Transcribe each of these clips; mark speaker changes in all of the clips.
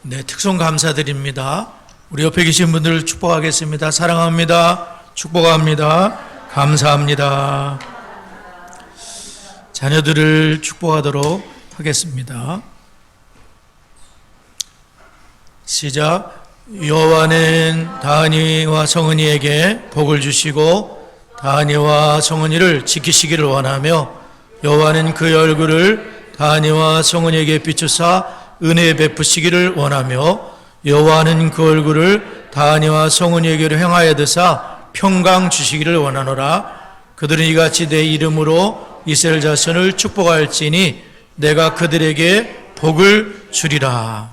Speaker 1: 네, 특송 감사드립니다. 우리 옆에 계신 분들 축복하겠습니다. 사랑합니다. 축복합니다. 감사합니다. 자녀들을 축복하도록 하겠습니다. 시작. 여호와는 다니와 성은이에게 복을 주시고 다니와 성은이를 지키시기를 원하며 여호와는 그의 얼굴을 다니와 성은이에게 비추사 은혜 베푸시기를 원하며 여호와는 그 얼굴을 다니와 성은이에게로 향하여 드사 평강 주시기를 원하노라. 그들은 이같이 내 이름으로 이스라엘 자손을 축복할지니 내가 그들에게 복을 주리라.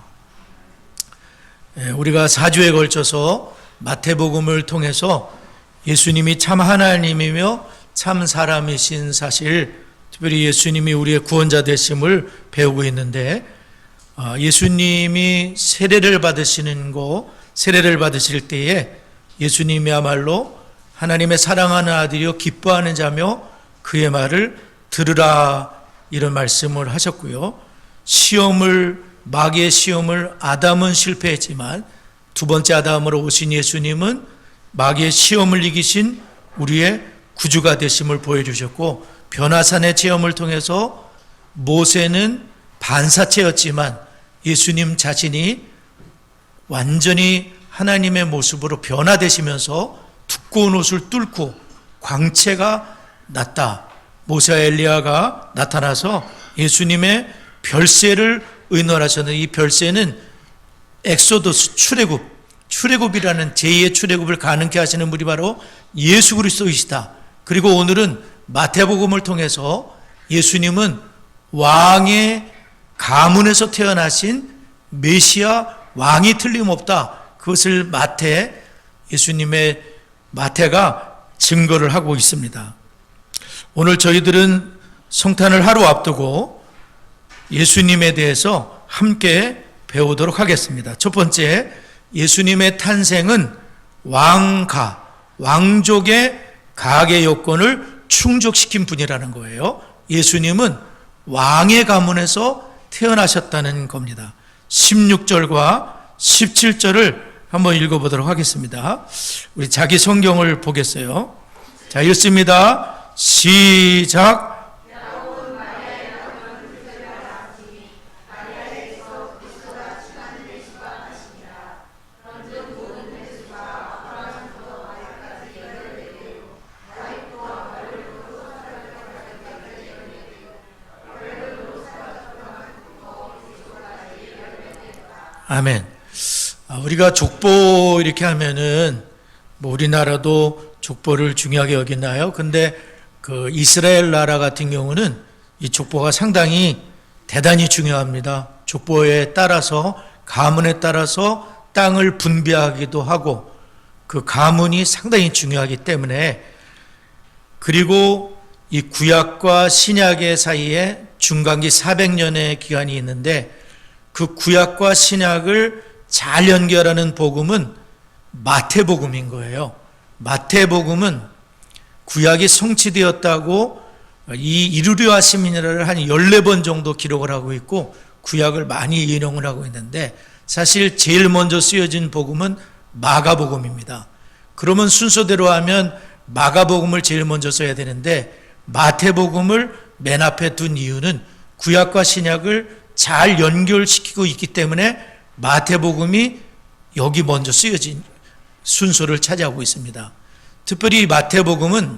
Speaker 1: 우리가 4주에 걸쳐서 마태복음을 통해서 예수님이 참 하나님이며 참 사람이신 사실, 특별히 예수님이 우리의 구원자 되심을 배우고 있는데, 예수님이 세례를 받으시는 세례를 받으실 때에 예수님이야말로 하나님의 사랑하는 아들이요 기뻐하는 자며 그의 말을 들으라, 이런 말씀을 하셨고요. 마귀의 시험을 아담은 실패했지만 두 번째 아담으로 오신 예수님은 마귀의 시험을 이기신 우리의 구주가 되심을 보여주셨고, 변화산의 체험을 통해서 모세는 반사체였지만 예수님 자신이 완전히 하나님의 모습으로 변화되시면서 두꺼운 옷을 뚫고 광채가 났다. 모세와 엘리야가 나타나서 예수님의 별세를 의논하셨는데, 이 별세는 엑소더스 출애굽이라는 제2의 출애굽을 가능케 하시는 분이 바로 예수 그리스도이시다. 그리고 오늘은 마태복음을 통해서 예수님은 왕의 가문에서 태어나신 메시아 왕이 틀림없다. 그것을 예수님의 마태가 증거를 하고 있습니다. 오늘 저희들은 성탄을 하루 앞두고 예수님에 대해서 함께 배우도록 하겠습니다. 첫 번째, 예수님의 탄생은 왕족의 가계 요건을 충족시킨 분이라는 거예요. 예수님은 왕의 가문에서 태어나셨다는 겁니다. 16절과 17절을 한번 읽어보도록 하겠습니다. 우리 자기 성경을 보겠어요. 자, 읽습니다. 시작. 아멘. 우리가 족보 이렇게 하면은 우리나라도 족보를 중요하게 여기나요? 근데 그 이스라엘 나라 같은 경우는 이 족보가 상당히 대단히 중요합니다. 족보에 따라서, 가문에 따라서 땅을 분배하기도 하고, 그 가문이 상당히 중요하기 때문에, 그리고 이 구약과 신약의 사이에 중간기 400년의 기간이 있는데, 그 구약과 신약을 잘 연결하는 복음은 마태복음인 거예요. 마태복음은 구약이 성취되었다고 이 이루려 하심이라를 한 14번 정도 기록을 하고 있고, 구약을 많이 인용을 하고 있는데, 사실 제일 먼저 쓰여진 복음은 마가복음입니다. 그러면 순서대로 하면 마가복음을 제일 먼저 써야 되는데, 마태복음을 맨 앞에 둔 이유는 구약과 신약을 잘 연결시키고 있기 때문에 마태복음이 여기 먼저 쓰여진 순서를 차지하고 있습니다. 특별히 마태복음은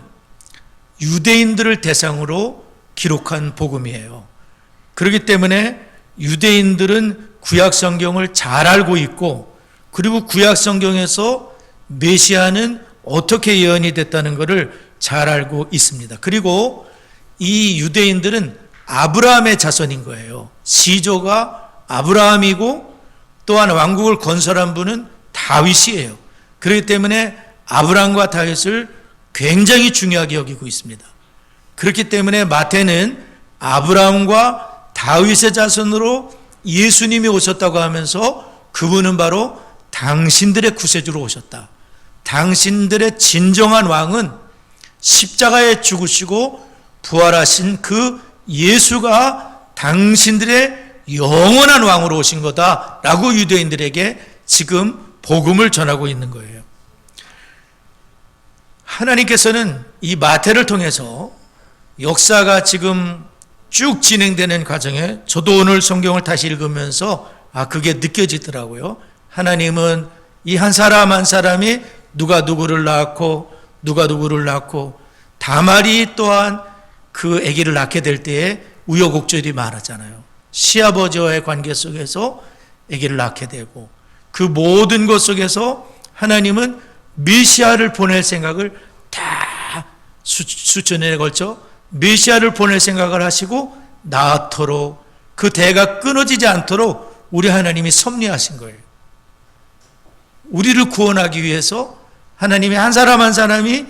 Speaker 1: 유대인들을 대상으로 기록한 복음이에요. 그렇기 때문에 유대인들은 구약 성경을 잘 알고 있고, 그리고 구약 성경에서 메시아는 어떻게 예언이 됐다는 것을 잘 알고 있습니다. 그리고 이 유대인들은 아브라함의 자손인 거예요. 시조가 아브라함이고, 또한 왕국을 건설한 분은 다윗이에요. 그렇기 때문에 아브라함과 다윗을 굉장히 중요하게 여기고 있습니다. 그렇기 때문에 마태는 아브라함과 다윗의 자손으로 예수님이 오셨다고 하면서 그분은 바로 당신들의 구세주로 오셨다. 당신들의 진정한 왕은 십자가에 죽으시고 부활하신 그 예수가 당신들의 영원한 왕으로 오신 거다라고 유대인들에게 지금 복음을 전하고 있는 거예요. 하나님께서는 이 마태를 통해서 역사가 지금 쭉 진행되는 과정에 저도 오늘 성경을 다시 읽으면서 그게 느껴지더라고요. 하나님은 이 한 사람 한 사람이 누가 누구를 낳고 다말이 또한 그 아기를 낳게 될 때에 우여곡절이 많았잖아요. 시아버지와의 관계 속에서 아기를 낳게 되고 그 모든 것 속에서 하나님은 메시아를 보낼 생각을 다 수천년에 걸쳐 메시아를 보낼 생각을 하시고 낳도록 그 대가 끊어지지 않도록 우리 하나님이 섭리하신 거예요. 우리를 구원하기 위해서 하나님이 한 사람 한 사람이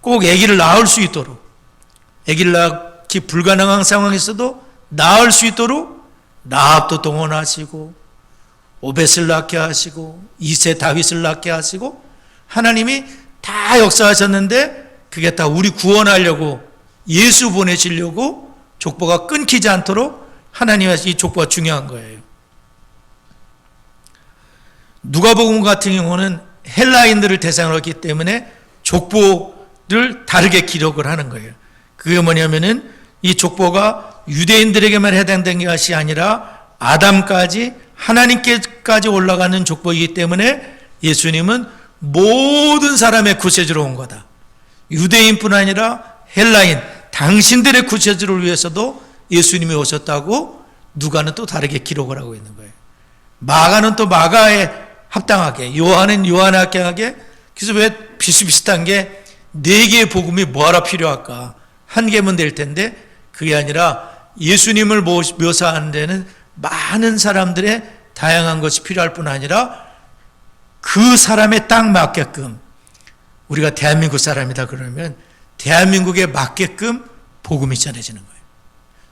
Speaker 1: 꼭 아기를 낳을 수 있도록, 아기를 낳기 불가능한 상황에서도 낳을 수 있도록 라합도 동원하시고 오벳을 낳게 하시고 이세 다윗을 낳게 하시고 하나님이 다 역사하셨는데 그게 다 우리 구원하려고 예수 보내시려고 족보가 끊기지 않도록 하나님의 이 족보가 중요한 거예요. 누가복음 같은 경우는 헬라인들을 대상으로 했기 때문에 족보를 다르게 기록을 하는 거예요. 그게 뭐냐면은 이 족보가 유대인들에게만 해당된 것이 아니라 아담까지 하나님께까지 올라가는 족보이기 때문에 예수님은 모든 사람의 구세주로 온 거다. 유대인뿐 아니라 헬라인, 당신들의 구세주를 위해서도 예수님이 오셨다고 누가는 또 다르게 기록을 하고 있는 거예요. 마가는 또 마가에 합당하게, 요한은 요한에 합당하게. 그래서 왜 비슷비슷한 게 네 개의 복음이 뭐하러 필요할까? 한 개면 될 텐데 그게 아니라 예수님을 묘사하는 데는 많은 사람들의 다양한 것이 필요할 뿐 아니라 그 사람에 딱 맞게끔, 우리가 대한민국 사람이다 그러면 대한민국에 맞게끔 복음이 전해지는 거예요.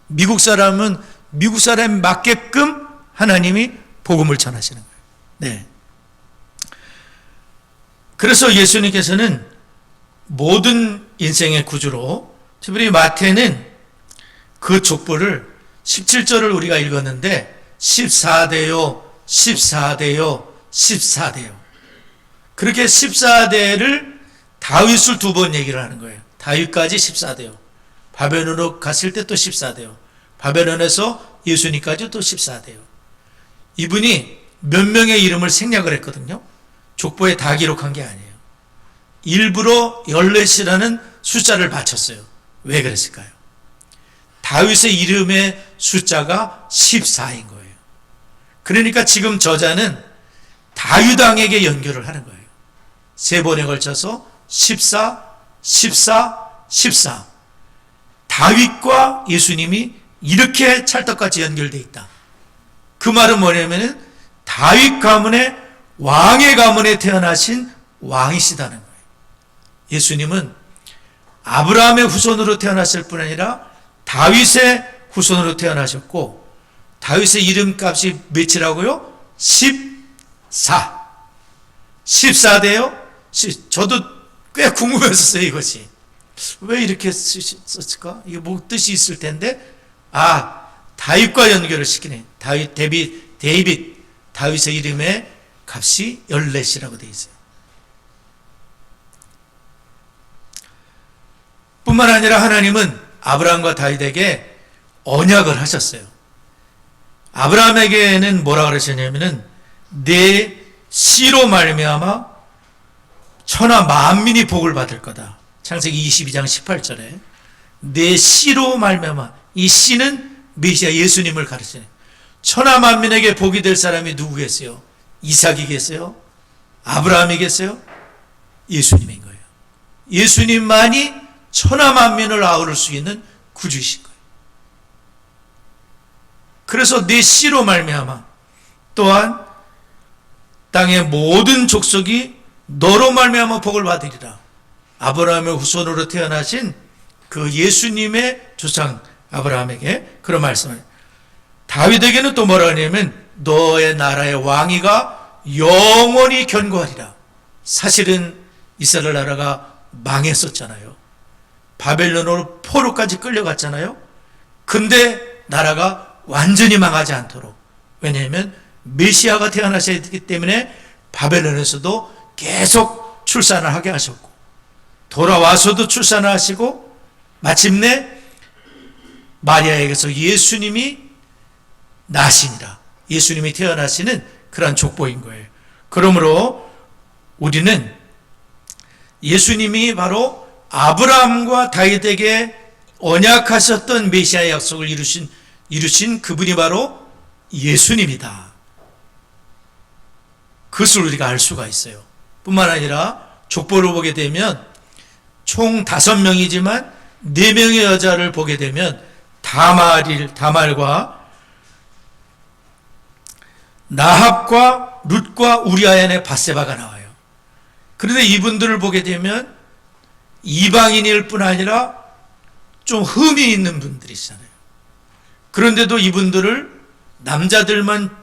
Speaker 1: 미국 사람은 미국 사람에 맞게끔 하나님이 복음을 전하시는 거예요. 네. 그래서 예수님께서는 모든 인생의 구주로, 특별히 마태는 그 족보를 17절을 우리가 읽었는데 14대요, 14대요, 14대요. 그렇게 14대를 다윗을 두 번 얘기를 하는 거예요. 다윗까지 14대요. 바벨론으로 갔을 때 또 14대요. 바벨론에서 예수님까지 또 14대요. 이분이 몇 명의 이름을 생략을 했거든요. 족보에 다 기록한 게 아니에요. 일부러 14이라는 숫자를 바쳤어요. 왜 그랬을까요? 다윗의 이름의 숫자가 14인 거예요. 그러니까 지금 저자는 다윗 왕에게 연결을 하는 거예요. 세 번에 걸쳐서 14, 14, 14. 다윗과 예수님이 이렇게 찰떡같이 연결되어 있다. 그 말은 뭐냐면은 다윗 가문의 왕의 가문에 태어나신 왕이시다는 거예요. 예수님은 아브라함의 후손으로 태어났을 뿐 아니라 다윗의 후손으로 태어나셨고, 다윗의 이름값이 몇이라고요? 14. 14대요? 저도 꽤 궁금했었어요, 이것이. 왜 이렇게 썼을까? 이게 뭐 뜻이 있을 텐데, 다윗과 연결을 시키네. 다윗의 이름의 값이 14이라고 되어 있어요. 뿐만 아니라 하나님은 아브라함과 다윗에게 언약을 하셨어요. 아브라함에게는 뭐라 그러셨냐면은 내 씨로 말미암아 천하 만민이 복을 받을 거다. 창세기 22장 18절에 내 씨로 말미암아, 이 씨는 메시아 예수님을 가르치네. 천하 만민에게 복이 될 사람이 누구겠어요? 이삭이겠어요? 아브라함이겠어요? 예수님인 거예요. 예수님만이 천하 만민을 아우를 수 있는 구주이신 거예요. 그래서 내 씨로 말미암아 또한 땅의 모든 족속이 너로 말미암아 복을 받으리라. 아브라함의 후손으로 태어나신 그 예수님의 조상 아브라함에게 그런 말씀을, 다윗에게는 또 뭐라 하냐면 너의 나라의 왕위가 영원히 견고하리라. 사실은 이스라엘 나라가 망했었잖아요. 바벨론으로 포로까지 끌려갔잖아요. 근데 나라가 완전히 망하지 않도록. 왜냐하면 메시아가 태어나셔야 되기 때문에 바벨론에서도 계속 출산을 하게 하셨고, 돌아와서도 출산을 하시고, 마침내 마리아에게서 예수님이 나시니라, 예수님이 태어나시는 그런 족보인 거예요. 그러므로 우리는 예수님이 바로 아브라함과 다윗에게 언약하셨던 메시아의 약속을 이루신 그분이 바로 예수님이다. 그것을 우리가 알 수가 있어요. 뿐만 아니라 족보를 보게 되면 총 5명이지만 4명의 여자를 보게 되면 다말과 나합과 룻과 우리아연의 밧세바가 나와요. 그런데 이분들을 보게 되면 이방인일 뿐 아니라 좀 흠이 있는 분들이잖아요. 그런데도 이분들을 남자들만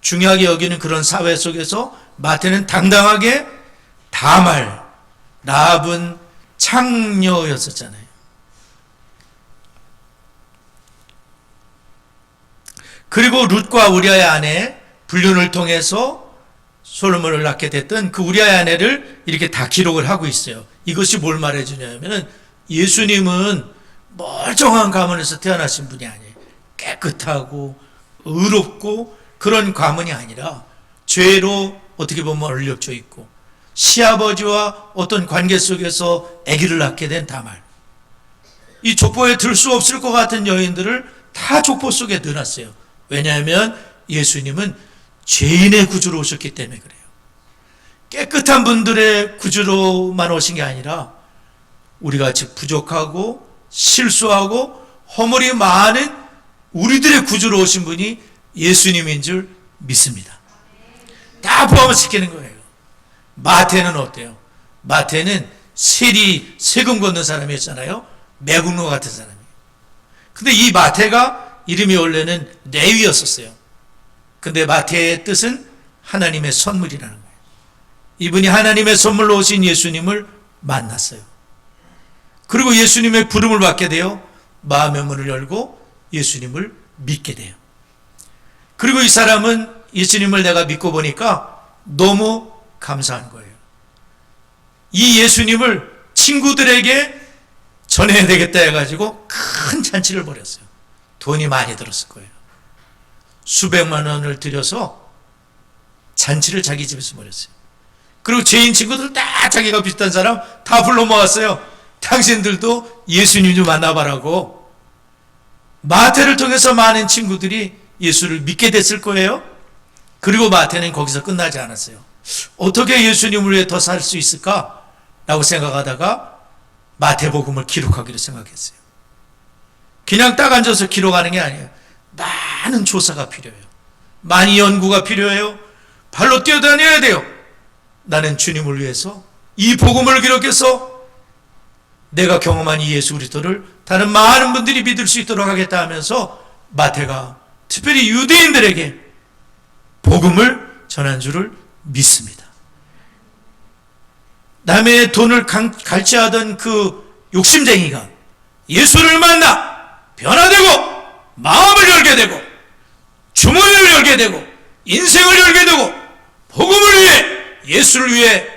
Speaker 1: 중요하게 여기는 그런 사회 속에서 마태는 당당하게 다말, 나합은 창녀였었잖아요. 그리고 룻과 우리아의 아내 불륜을 통해서 솔로몬을 낳게 됐던 그 우리아의 아내를 이렇게 다 기록을 하고 있어요. 이것이 뭘 말해주냐면 예수님은 멀쩡한 가문에서 태어나신 분이 아니에요. 깨끗하고 의롭고 그런 가문이 아니라 죄로 어떻게 보면 얼룩져 있고 시아버지와 어떤 관계 속에서 아기를 낳게 된 다말. 이 족보에 들 수 없을 것 같은 여인들을 다 족보 속에 넣어놨어요. 왜냐하면 예수님은 죄인의 구주로 오셨기 때문에 그래요. 깨끗한 분들의 구주로만 오신 게 아니라 우리가 즉 부족하고 실수하고 허물이 많은 우리들의 구주로 오신 분이 예수님인 줄 믿습니다. 다 포함시키는 거예요. 마태는 어때요? 마태는 세금 걷는 사람이었잖아요. 매국노 같은 사람이에요. 근데 이 마태가 이름이 원래는 레위였었어요. 근데 마태의 뜻은 하나님의 선물이라는 거예요. 이분이 하나님의 선물로 오신 예수님을 만났어요. 그리고 예수님의 부름을 받게 되어 마음의 문을 열고 예수님을 믿게 돼요. 그리고 이 사람은 예수님을 내가 믿고 보니까 너무 감사한 거예요. 이 예수님을 친구들에게 전해야 되겠다 해가지고 큰 잔치를 벌였어요. 돈이 많이 들었을 거예요. 수백만 원을 들여서 잔치를 자기 집에서 벌였어요. 그리고 죄인 친구들 다 자기가 비슷한 사람 다 불러 모았어요. 당신들도 예수님 좀 만나봐라고. 마태를 통해서 많은 친구들이 예수를 믿게 됐을 거예요. 그리고 마태는 거기서 끝나지 않았어요. 어떻게 예수님을 위해 더 살 수 있을까? 라고 생각하다가 마태복음을 기록하기로 생각했어요. 그냥 딱 앉아서 기록하는 게 아니에요. 많은 조사가 필요해요. 많이 연구가 필요해요. 발로 뛰어다녀야 돼요. 나는 주님을 위해서 이 복음을 기록해서 내가 경험한 이 예수 그리스도를 다른 많은 분들이 믿을 수 있도록 하겠다 하면서 마태가 특별히 유대인들에게 복음을 전한 줄을 믿습니다. 남의 돈을 갈취하던 그 욕심쟁이가 예수를 만나 변화되고 마음을 열게 되고 주머니를 열게 되고 인생을 열게 되고 복음을 위해 예수를 위해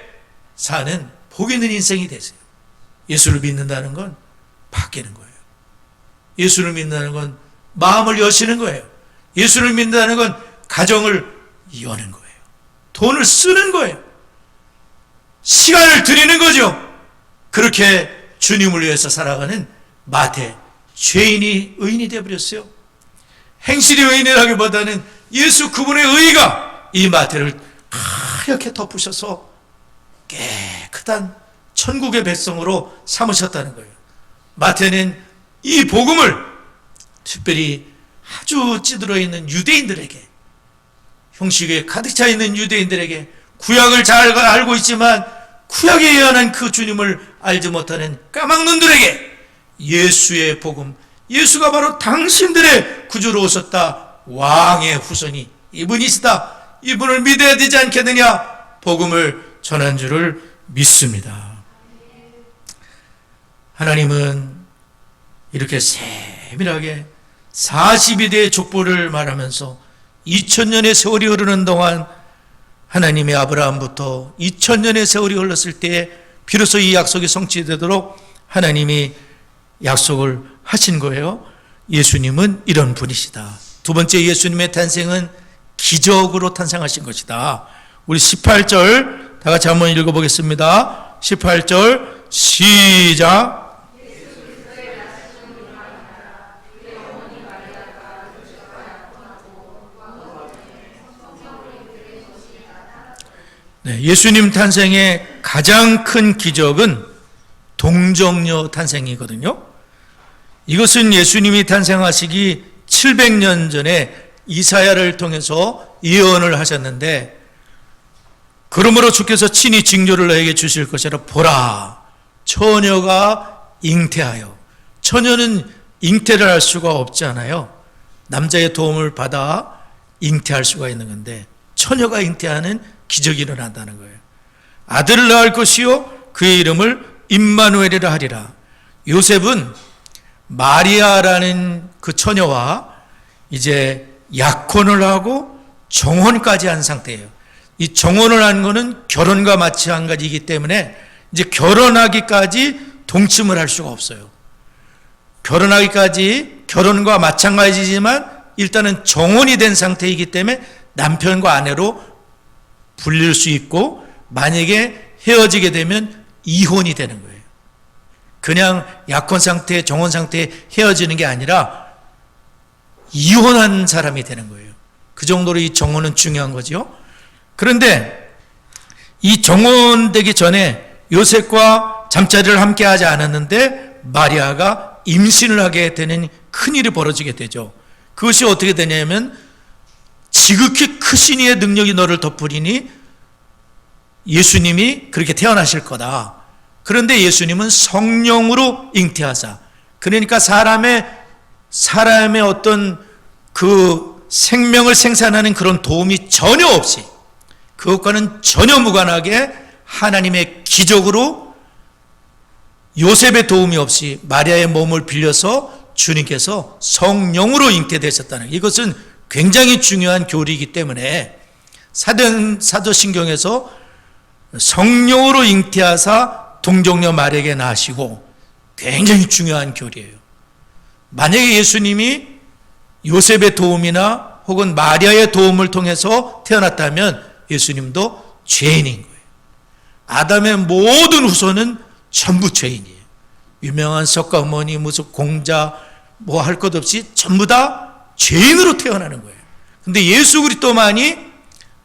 Speaker 1: 사는 복 있는 인생이 되세요. 예수를 믿는다는 건 바뀌는 거예요. 예수를 믿는다는 건 마음을 여시는 거예요. 예수를 믿는다는 건 가정을 여는 거예요. 돈을 쓰는 거예요. 시간을 드리는 거죠. 그렇게 주님을 위해서 살아가는 마태, 죄인이 의인이 되어버렸어요. 행실이 의인이라기보다는 예수 그분의 의가 이 마태를 하얗게 덮으셔서 깨끗한 천국의 백성으로 삼으셨다는 거예요. 마태는 이 복음을 특별히 아주 찌들어 있는 유대인들에게, 형식에 가득 차 있는 유대인들에게, 구약을 잘 알고 있지만 구약에 예언한 그 주님을 알지 못하는 까막눈들에게 예수의 복음, 예수가 바로 당신들의 구주로 오셨다, 왕의 후손이 이분이시다, 이분을 믿어야 되지 않겠느냐, 복음을 전한 줄을 믿습니다. 하나님은 이렇게 세밀하게 40일의 족보를 말하면서 2000년의 세월이 흐르는 동안 하나님의 아브라함부터 2000년의 세월이 흘렀을 때에 비로소 이 약속이 성취되도록 하나님이 약속을 하신 거예요. 예수님은 이런 분이시다. 두 번째, 예수님의 탄생은 기적으로 탄생하신 것이다. 우리 18절 다 같이 한번 읽어보겠습니다. 18절 시작. 네, 예수님 탄생의 가장 큰 기적은 동정녀 탄생이거든요. 이것은 예수님이 탄생하시기 700년 전에 이사야를 통해서 예언을 하셨는데, 그러므로 주께서 친히 징조를 너에게 주실 것이라. 보라, 처녀가 잉태하여. 처녀는 잉태를 할 수가 없잖아요. 남자의 도움을 받아 잉태할 수가 있는 건데, 처녀가 잉태하는 기적이 일어난다는 거예요. 아들을 낳을 것이요 그의 이름을 임마누엘이라 하리라. 요셉은 마리아라는 그 처녀와 이제 약혼을 하고 정혼까지 한 상태예요. 이 정혼을 한 거는 결혼과 마찬가지이기 때문에 이제 결혼하기까지 동침을 할 수가 없어요. 결혼하기까지 결혼과 마찬가지지만 일단은 정혼이 된 상태이기 때문에 남편과 아내로 불릴 수 있고, 만약에 헤어지게 되면 이혼이 되는 거예요. 그냥 약혼 상태, 정혼 상태에 헤어지는 게 아니라 이혼한 사람이 되는 거예요. 그 정도로 이 정혼은 중요한 거죠. 그런데 이 정혼되기 전에 요셉과 잠자리를 함께 하지 않았는데 마리아가 임신을 하게 되는 큰일이 벌어지게 되죠. 그것이 어떻게 되냐면, 지극히 크신 이의 능력이 너를 덮으리니 예수님이 그렇게 태어나실 거다. 그런데 예수님은 성령으로 잉태하사, 그러니까 사람의 어떤 그 생명을 생산하는 그런 도움이 전혀 없이, 그것과는 전혀 무관하게 하나님의 기적으로 요셉의 도움이 없이 마리아의 몸을 빌려서 주님께서 성령으로 잉태되셨다는, 이것은 굉장히 중요한 교리이기 때문에 사도신경에서 성령으로 잉태하사 동정녀 마리아에게 낳으시고, 굉장히 중요한 교리예요. 만약에 예수님이 요셉의 도움이나 혹은 마리아의 도움을 통해서 태어났다면 예수님도 죄인인 거예요. 아담의 모든 후손은 전부 죄인이에요. 유명한 석가모니, 무슨 공자 뭐 할 것 없이 전부 다 죄인으로 태어나는 거예요. 근데 예수 그리스도만이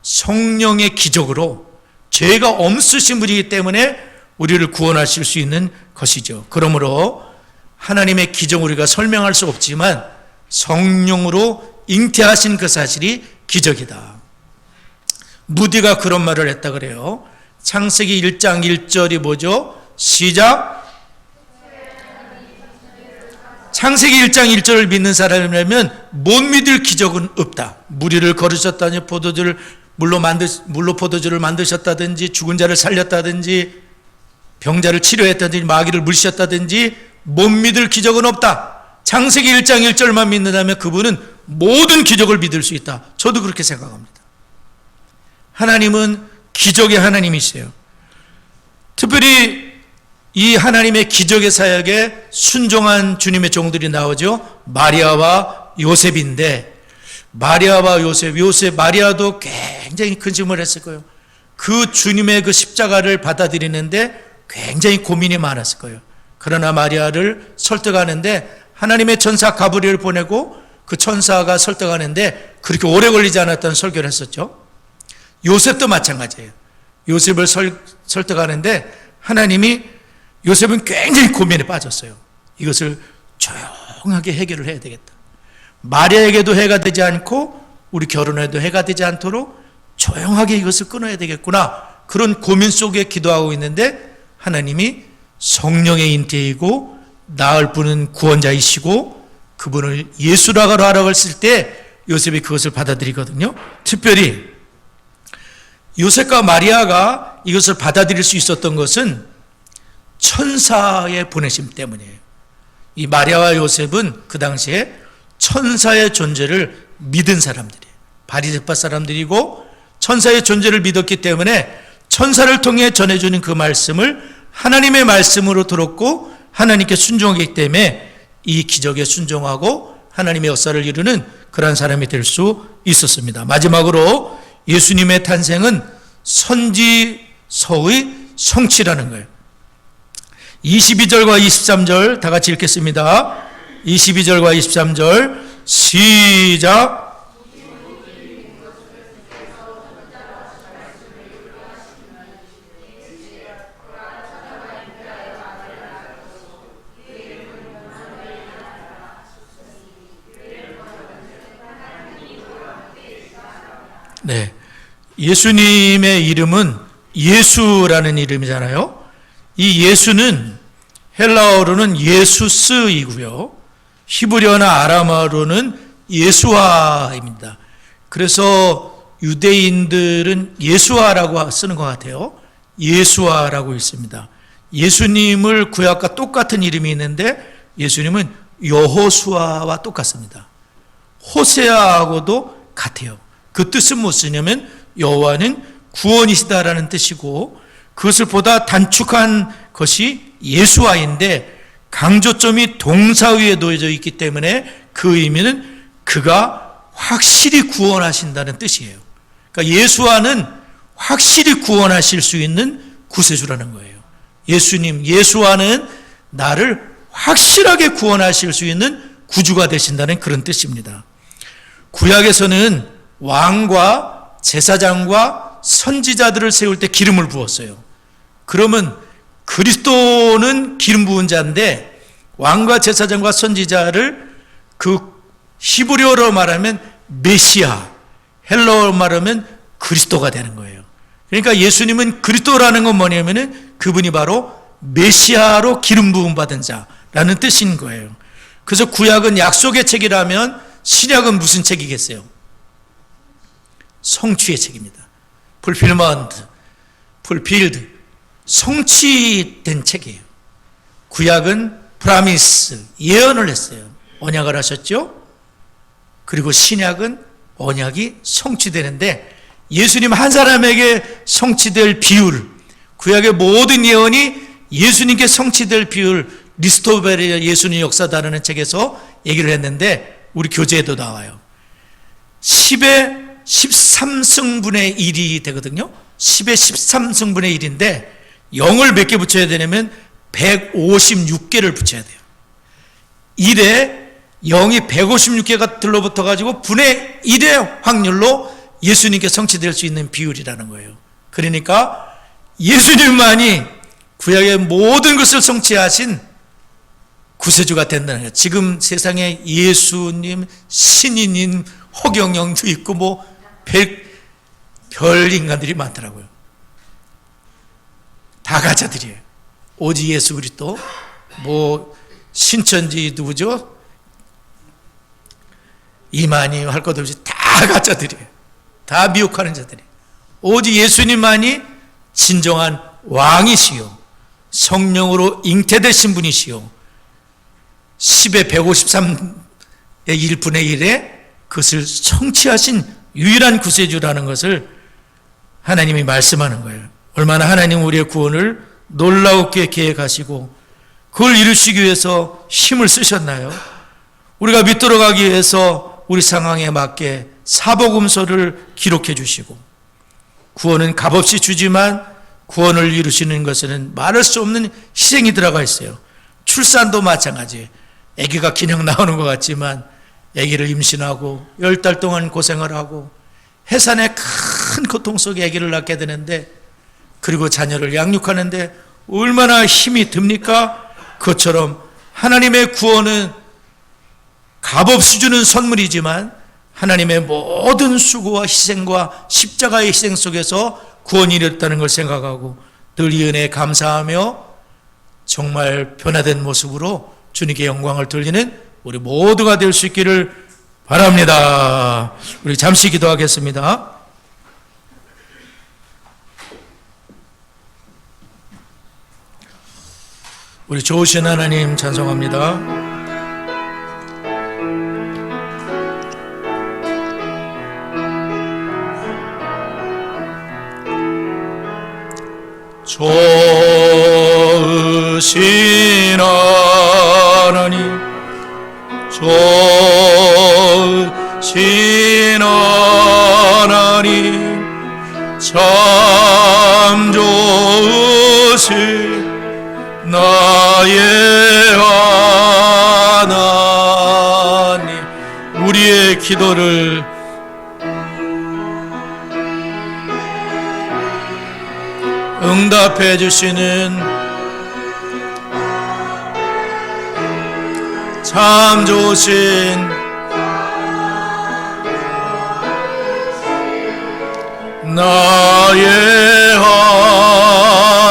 Speaker 1: 성령의 기적으로 죄가 없으신 분이기 때문에 우리를 구원하실 수 있는 것이죠. 그러므로 하나님의 기적 우리가 설명할 수 없지만 성령으로 잉태하신 그 사실이 기적이다. 무디가 그런 말을 했다 그래요. 창세기 1장 1절이 뭐죠? 시작. 창세기 1장 1절을 믿는 사람이라면 못 믿을 기적은 없다. 무리를 거르셨다니, 물로 포도주를 만드셨다든지, 죽은 자를 살렸다든지, 병자를 치료했다든지, 마귀를 물리셨다든지, 못 믿을 기적은 없다. 창세기 1장 1절만 믿는다면 그분은 모든 기적을 믿을 수 있다. 저도 그렇게 생각합니다. 하나님은 기적의 하나님이세요. 특별히 이 하나님의 기적의 사역에 순종한 주님의 종들이 나오죠. 마리아와 요셉인데, 마리아와 요셉, 마리아도 굉장히 큰 짐을 했을 거예요. 그 주님의 그 십자가를 받아들이는데 굉장히 고민이 많았을 거예요. 그러나 마리아를 설득하는데 하나님의 천사 가브리엘을 보내고 그 천사가 설득하는데 그렇게 오래 걸리지 않았다는 설교를 했었죠. 요셉도 마찬가지예요. 요셉을 설득하는데 하나님이, 요셉은 굉장히 고민에 빠졌어요. 이것을 조용하게 해결을 해야 되겠다. 마리아에게도 해가 되지 않고 우리 결혼에도 해가 되지 않도록 조용하게 이것을 끊어야 되겠구나. 그런 고민 속에 기도하고 있는데 하나님이 성령의 잉태이고 낳을 분은 구원자이시고 그분을 예수라고 하라고 했을 때 요셉이 그것을 받아들이거든요. 특별히 요셉과 마리아가 이것을 받아들일 수 있었던 것은 천사의 보내심 때문이에요. 이 마리아와 요셉은 그 당시에 천사의 존재를 믿은 사람들이에요. 바리새파 사람들이고 천사의 존재를 믿었기 때문에 천사를 통해 전해주는 그 말씀을 하나님의 말씀으로 들었고 하나님께 순종하기 때문에 이 기적에 순종하고 하나님의 역사를 이루는 그러한 사람이 될 수 있었습니다. 마지막으로 예수님의 탄생은 선지서의 성취라는 거예요. 22절과 23절 다 같이 읽겠습니다. 22절과 23절 시작. 네, 예수님의 이름은 예수라는 이름이잖아요. 이 예수는 헬라어로는 예수스이고요, 히브리어나 아람어로는 예수아입니다. 그래서 유대인들은 예수아라고 쓰는 것 같아요. 예수아라고 있습니다. 예수님을 구약과 똑같은 이름이 있는데 예수님은 여호수아와 똑같습니다. 호세아하고도 같아요. 그 뜻은 무엇이냐면 여호와는 구원이시다라는 뜻이고, 그것을 보다 단축한 것이 예수아인데 강조점이 동사 위에 놓여져 있기 때문에 그 의미는 그가 확실히 구원하신다는 뜻이에요. 그러니까 예수아는 확실히 구원하실 수 있는 구세주라는 거예요. 예수님, 예수아는 나를 확실하게 구원하실 수 있는 구주가 되신다는 그런 뜻입니다. 구약에서는 왕과 제사장과 선지자들을 세울 때 기름을 부었어요. 그러면 그리스도는 기름 부은 자인데 왕과 제사장과 선지자를 그 히브리어로 말하면 메시아, 헬라어로 말하면 그리스도가 되는 거예요. 그러니까 예수님은 그리스도라는 건 뭐냐면은 그분이 바로 메시아로 기름 부음 받은 자라는 뜻인 거예요. 그래서 구약은 약속의 책이라면 신약은 무슨 책이겠어요? 성취의 책입니다. fulfillment, fulfilled, 성취된 책이에요. 구약은 promise, 예언을 했어요. 언약을 하셨죠? 그리고 신약은 언약이 성취되는데 예수님 한 사람에게 성취될 비율, 구약의 모든 예언이 예수님께 성취될 비율, 리스토베리아 예수님 역사다라는 책에서 얘기를 했는데 우리 교재에도 나와요. 10의 13승분의 1이 되거든요. 10의 13승분의 1인데 0을 몇 개 붙여야 되냐면 156개를 붙여야 돼요. 1에 0이 156개가 들러붙어 가지고 분의 1의 확률로 예수님께 성취될 수 있는 비율이라는 거예요. 그러니까 예수님만이 구약의 모든 것을 성취하신 구세주가 된다는 거예요. 지금 세상에 예수님, 신인님, 허경영도 있고 뭐 별 인간들이 많더라고요. 다 가짜들이에요. 오직 예수 그리스도, 뭐 신천지 누구죠? 이만희 할 것 없이 다 가짜들이에요. 다 미혹하는 자들이에요. 오직 예수님만이 진정한 왕이시요, 성령으로 잉태되신 분이시요, 10의 153의 1분의 1에 그것을 성취하신 유일한 구세주라는 것을 하나님이 말씀하는 거예요. 얼마나 하나님 우리의 구원을 놀라웠게 계획하시고 그걸 이루시기 위해서 힘을 쓰셨나요? 우리가 믿도록 하기 위해서 우리 상황에 맞게 사복음서를 기록해 주시고, 구원은 값없이 주지만 구원을 이루시는 것에는 말할 수 없는 희생이 들어가 있어요. 출산도 마찬가지예요. 아기가 그냥 나오는 것 같지만 아기를 임신하고 10달 동안 고생을 하고 해산의 큰 고통 속에 아기를 낳게 되는데, 그리고 자녀를 양육하는데 얼마나 힘이 듭니까? 그것처럼 하나님의 구원은 값없이 주는 선물이지만 하나님의 모든 수고와 희생과 십자가의 희생 속에서 구원이 이뤘다는 걸 생각하고 늘 이 은혜에 감사하며 정말 변화된 모습으로 주님께 영광을 돌리는 우리 모두가 될 수 있기를 바랍니다. 우리 잠시 기도하겠습니다. 우리 좋으신 하나님 찬송합니다. 좋으신 하나님, 좋으신 하나님, 참 좋으신 나의 하나님, 우리의 기도를 응답해 주시는 참 좋으신 나의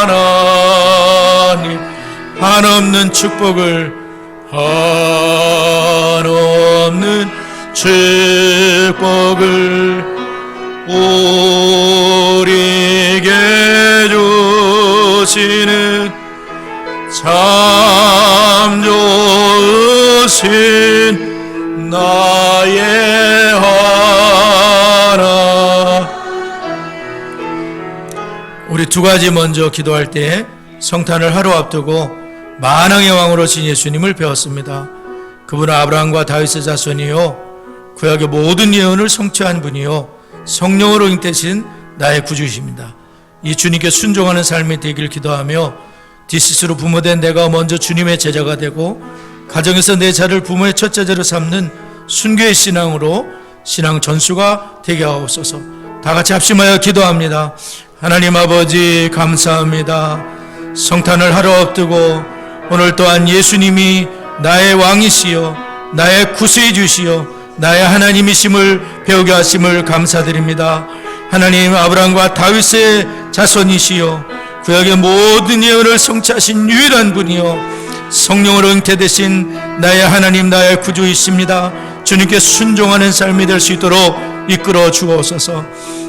Speaker 1: 하나님, 한없는 축복을, 한없는 축복을 우리에게 주시는 참 좋으신 나의 하나. 우리 두 가지 먼저 기도할 때 성탄을 하루 앞두고 만왕의 왕으로 신 예수님을 배웠습니다. 그분은 아브라함과 다윗의 자손이요, 구약의 모든 예언을 성취한 분이요, 성령으로 잉태신 나의 구주이십니다. 이 주님께 순종하는 삶이 되길 기도하며, 디스스로 부모된 내가 먼저 주님의 제자가 되고 가정에서 내 자를 부모의 첫 제자로 삼는 순교의 신앙으로 신앙 전수가 되게 하옵소서. 다 같이 합심하여 기도합니다. 하나님 아버지, 감사합니다. 성탄을 하루 앞두고 오늘 또한 예수님이 나의 왕이시여, 나의 구세주시여, 나의 하나님이심을 배우게 하심을 감사드립니다. 하나님, 아브라함과 다윗의 자손이시여, 구약의 모든 예언을 성취하신 유일한 분이여, 성령으로 잉태되신 나의 하나님, 나의 구주이십니다. 주님께 순종하는 삶이 될 수 있도록 이끌어 주옵소서.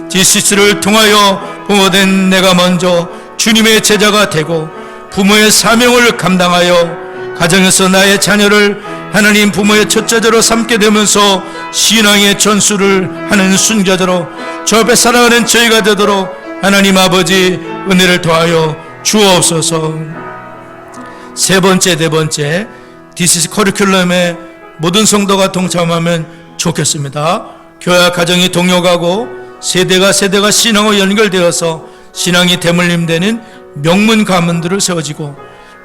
Speaker 1: 디시스를 통하여 부모된 내가 먼저 주님의 제자가 되고 부모의 사명을 감당하여 가정에서 나의 자녀를 하나님 부모의 첫 제자로 삼게 되면서 신앙의 전수를 하는 순교자로 주 앞에 살아가는 저희가 되도록 하나님 아버지 은혜를 더하여 주옵소서. 세 번째, 네 번째, 디시스 커리큘럼에 모든 성도가 동참하면 좋겠습니다. 교회와 가정이 동역하고 세대가 신앙으로 연결되어서 신앙이 대물림되는 명문 가문들을 세워지고,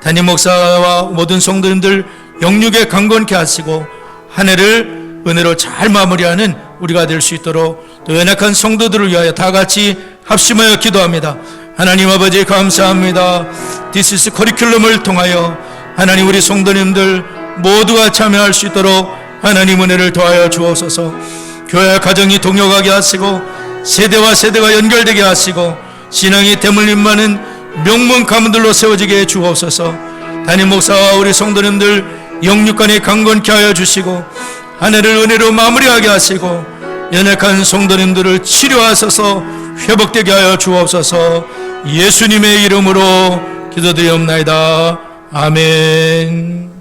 Speaker 1: 담임 목사와 모든 성도님들 영육에 강건케 하시고 한 해를 은혜로 잘 마무리하는 우리가 될 수 있도록, 또 연약한 성도들을 위하여 다 같이 합심하여 기도합니다. 하나님 아버지, 감사합니다. 디시스 커리큘럼을 통하여 하나님 우리 성도님들 모두가 참여할 수 있도록 하나님 은혜를 더하여 주옵소서. 교회와 가정이 동역하게 하시고 세대와 세대가 연결되게 하시고 신앙이 대물림 많은 명문 가문들로 세워지게 해 주옵소서. 담임 목사와 우리 성도님들 영육간에 강건케 하여 주시고 한 해를 은혜로 마무리하게 하시고 연약한 성도님들을 치료하셔서 회복되게 하여 주옵소서. 예수님의 이름으로 기도드리옵나이다. 아멘.